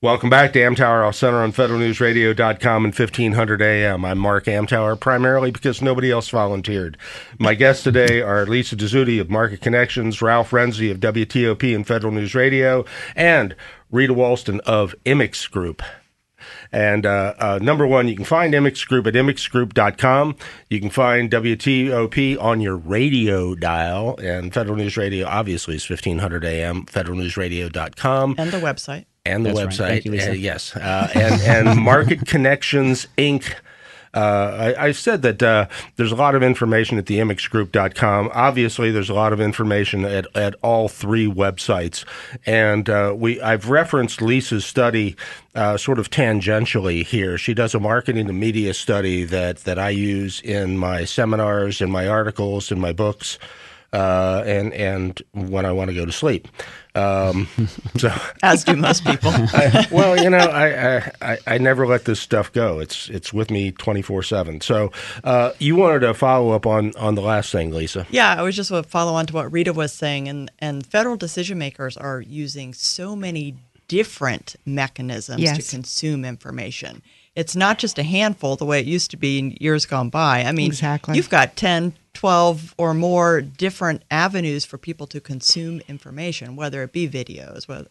Welcome back to Amtower Off Center on federalnewsradio.com and 1500 AM. I'm Mark Amtower, primarily because nobody else volunteered. My guests today are Lisa Dezzutti of Market Connections, Ralph Renzi of WTOP and Federal News Radio, and Rita Walston of Immix Group. And number one, you can find Immix Group at immixgroup.com. You can find WTOP on your radio dial, and Federal News Radio obviously is 1500 AM, federalnewsradio.com. And the website. And the That's website, right. Thank you, Lisa. yes, and Market Connections Inc. I said that there's a lot of information at the immixgroup.com. Obviously, there's a lot of information at all three websites, and I've referenced Lisa's study sort of tangentially here. She does a marketing and media study that I use in my seminars, in my articles, in my books, and when I want to go to sleep. So As do most people. I never let this stuff go. It's with me 24/7. So you wanted to follow up on the last thing, Lisa. Yeah, I was just going to follow on to what Rita was saying. And federal decision makers are using so many different mechanisms to consume information. It's not just a handful the way it used to be in years gone by. I mean, Exactly. You've got 10, 12 or more different avenues for people to consume information, whether it be videos, whether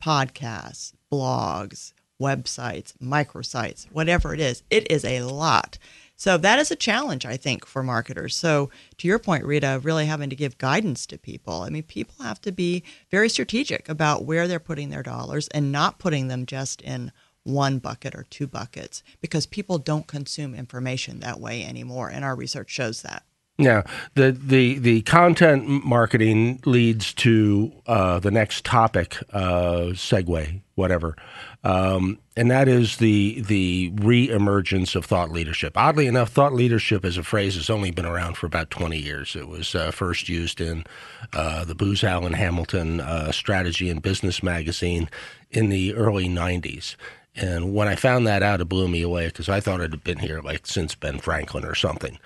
podcasts, blogs, websites, microsites, whatever it is. It is a lot. So that is a challenge, I think, for marketers. So to your point, Rita, really having to give guidance to people. I mean, people have to be very strategic about where they're putting their dollars and not putting them just in one bucket or two buckets, because people don't consume information that way anymore, and our research shows that. Yeah, the content marketing leads to the next topic, segue, whatever, and that is the re-emergence of thought leadership. Oddly enough, thought leadership as a phrase has only been around for about 20 years. It was first used in the Booz Allen Hamilton Strategy and Business magazine in the early 90s. And when I found that out, it blew me away, because I thought it had been here like since Ben Franklin or something,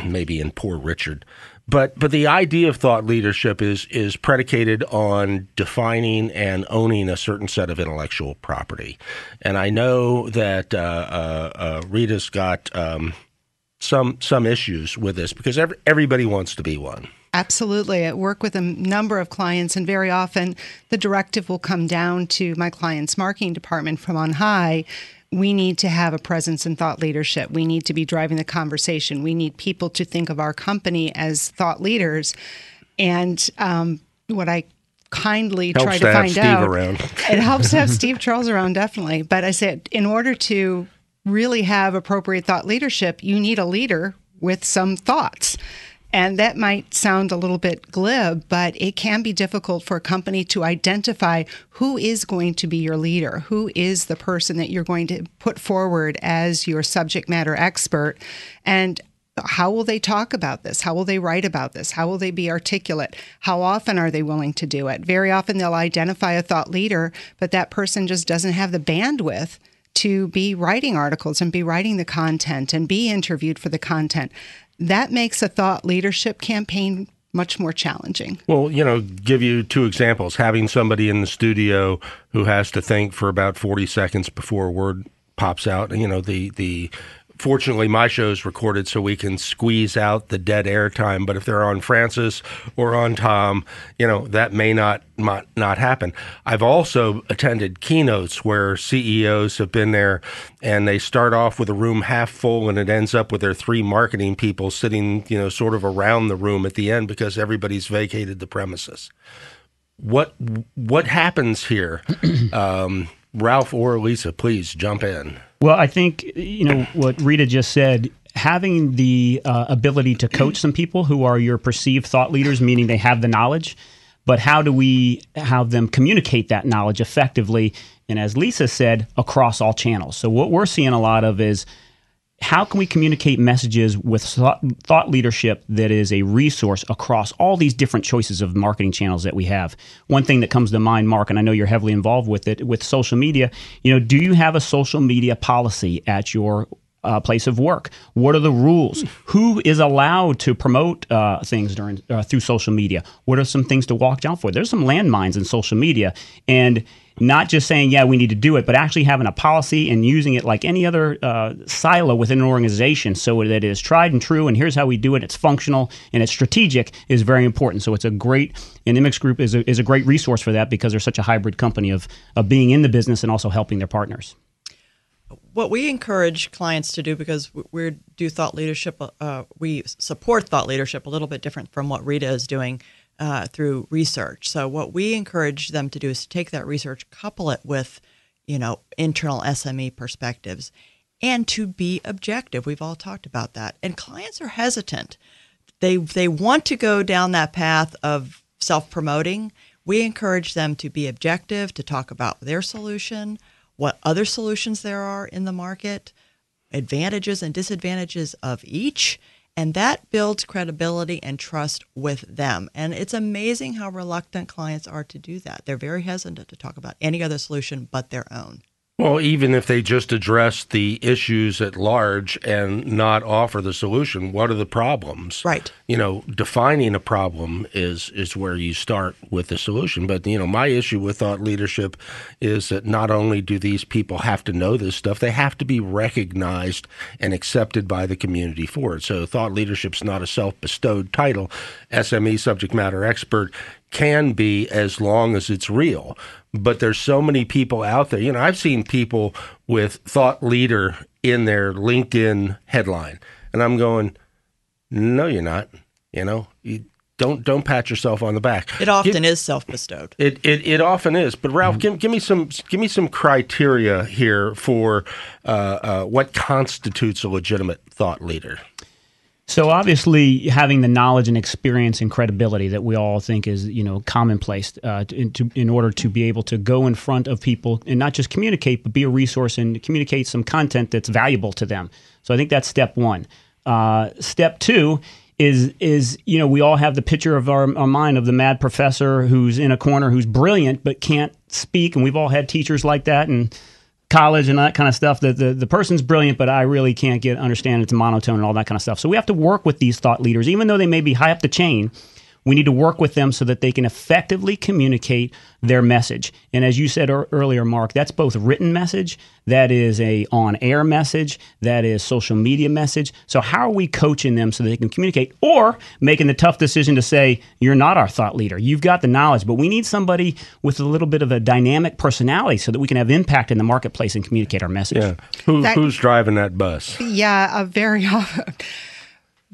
maybe in Poor Richard. But the idea of thought leadership is predicated on defining and owning a certain set of intellectual property. And I know that Rita's got some issues with this, because everybody wants to be one. Absolutely. I work with a number of clients, and very often the directive will come down to my client's marketing department from on high. We need to have a presence in thought leadership. We need to be driving the conversation. We need people to think of our company as thought leaders. And what I kindly try to find out, it helps to have Steve Charles around, definitely. But I said, in order to really have appropriate thought leadership, you need a leader with some thoughts. And that might sound a little bit glib, but it can be difficult for a company to identify who is going to be your leader, who is the person that you're going to put forward as your subject matter expert, and how will they talk about this? How will they write about this? How will they be articulate? How often are they willing to do it? Very often they'll identify a thought leader, but that person just doesn't have the bandwidth to be writing articles and be writing the content and be interviewed for the content. That makes a thought leadership campaign much more challenging. Well, give you two examples. Having somebody in the studio who has to think for about 40 seconds before a word pops out. Fortunately, my show's recorded so we can squeeze out the dead air time. But if they're on Francis or on Tom, that may not happen. I've also attended keynotes where CEOs have been there, and they start off with a room half full, and it ends up with their three marketing people sitting, sort of around the room at the end, because everybody's vacated the premises. What happens here? Ralph or Lisa, please jump in. Well, I think, what Rita just said, having the ability to coach some people who are your perceived thought leaders, meaning they have the knowledge, but how do we have them communicate that knowledge effectively? And as Lisa said, across all channels. So what we're seeing a lot of is, how can we communicate messages with thought leadership that is a resource across all these different choices of marketing channels that we have? One thing that comes to mind, Mark, and I know you're heavily involved with it, with social media, do you have a social media policy at your place of work? What are the rules? Who is allowed to promote things through social media? What are some things to watch out for? There's some landmines in social media, and not just saying, yeah, we need to do it, but actually having a policy and using it like any other silo within an organization so that it is tried and true, and here's how we do it, it's functional, and it's strategic is very important. So it's a great, and Immix Group is a great resource for that because they're such a hybrid company of being in the business and also helping their partners. What we encourage clients to do, because we do thought leadership, we support thought leadership a little bit different from what Rita is doing through research. So what we encourage them to do is to take that research, couple it with, internal SME perspectives, and to be objective. We've all talked about that. And clients are hesitant. They want to go down that path of self-promoting. We encourage them to be objective, to talk about their solution, what other solutions there are in the market, advantages and disadvantages of each, and that builds credibility and trust with them. And it's amazing how reluctant clients are to do that. They're very hesitant to talk about any other solution but their own. Well, even if they just address the issues at large and not offer the solution, what are the problems? Right. Defining a problem is where you start with the solution. But, my issue with thought leadership is that not only do these people have to know this stuff, they have to be recognized and accepted by the community for it. So thought leadership's not a self-bestowed title. SME, subject matter expert, can be as long as it's real. But there's so many people out there. I've seen people with thought leader in their LinkedIn headline, and I'm going, no, you're not. You don't pat yourself on the back. It often is self-bestowed. It often is. But Ralph, give me some criteria here for what constitutes a legitimate thought leader. So obviously, having the knowledge and experience and credibility that we all think is, commonplace in order to be able to go in front of people and not just communicate, but be a resource and communicate some content that's valuable to them. So I think that's step one. Step two is we all have the picture of our mind of the mad professor who's in a corner, who's brilliant but can't speak, and we've all had teachers like that and college and that kind of stuff, that the person's brilliant, but I really can't understand it's monotone and all that kind of stuff. So we have to work with these thought leaders, even though they may be high up the chain. We need to work with them so that they can effectively communicate their message. And as you said earlier, Mark, that's both written message, that is a on-air message, that is social media message. So how are we coaching them so they can communicate, or making the tough decision to say, you're not our thought leader. You've got the knowledge, but we need somebody with a little bit of a dynamic personality so that we can have impact in the marketplace and communicate our message. Yeah. Who's driving that bus? Yeah, very often.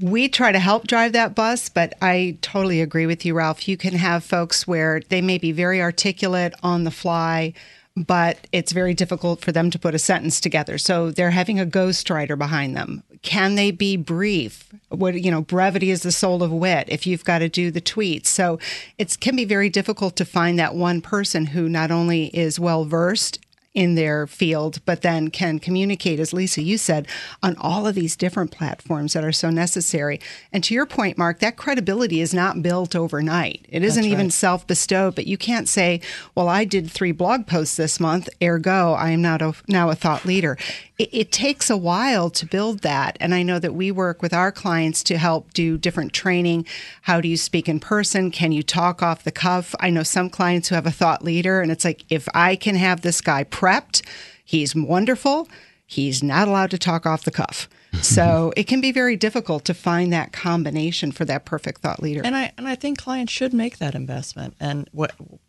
We try to help drive that bus, but I totally agree with you, Ralph. You can have folks where they may be very articulate on the fly, but it's very difficult for them to put a sentence together. So they're having a ghostwriter behind them. Can they be brief? Brevity is the soul of wit if you've got to do the tweets. So it can be very difficult to find that one person who not only is well-versed in their field, but then can communicate, as Lisa, you said, on all of these different platforms that are so necessary. And to your point, Mark, that credibility is not built overnight. It isn't even self-bestowed, but you can't say, well, I did 3 blog posts this month, ergo, I am now a thought leader. It takes a while to build that. And I know that we work with our clients to help do different training. How do you speak in person? Can you talk off the cuff? I know some clients who have a thought leader, and it's like, if I can have this guy prepped, he's wonderful. He's not allowed to talk off the cuff. So it can be very difficult to find that combination for that perfect thought leader. And I think clients should make that investment. And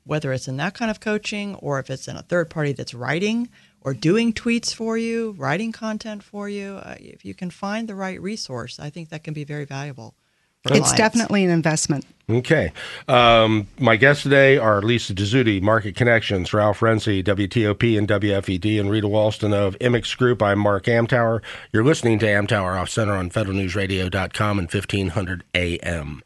whether it's in that kind of coaching, or if it's in a third party that's writing or doing tweets for you, writing content for you, if you can find the right resource, I think that can be very valuable. It's definitely an investment. Okay. My guests today are Lisa Dezzutti, Market Connections, Ralph Renzi, WTOP and WFED, and Rita Walston of Immix Group. I'm Mark Amtower. You're listening to Amtower Off Center on federalnewsradio.com and 1500 AM.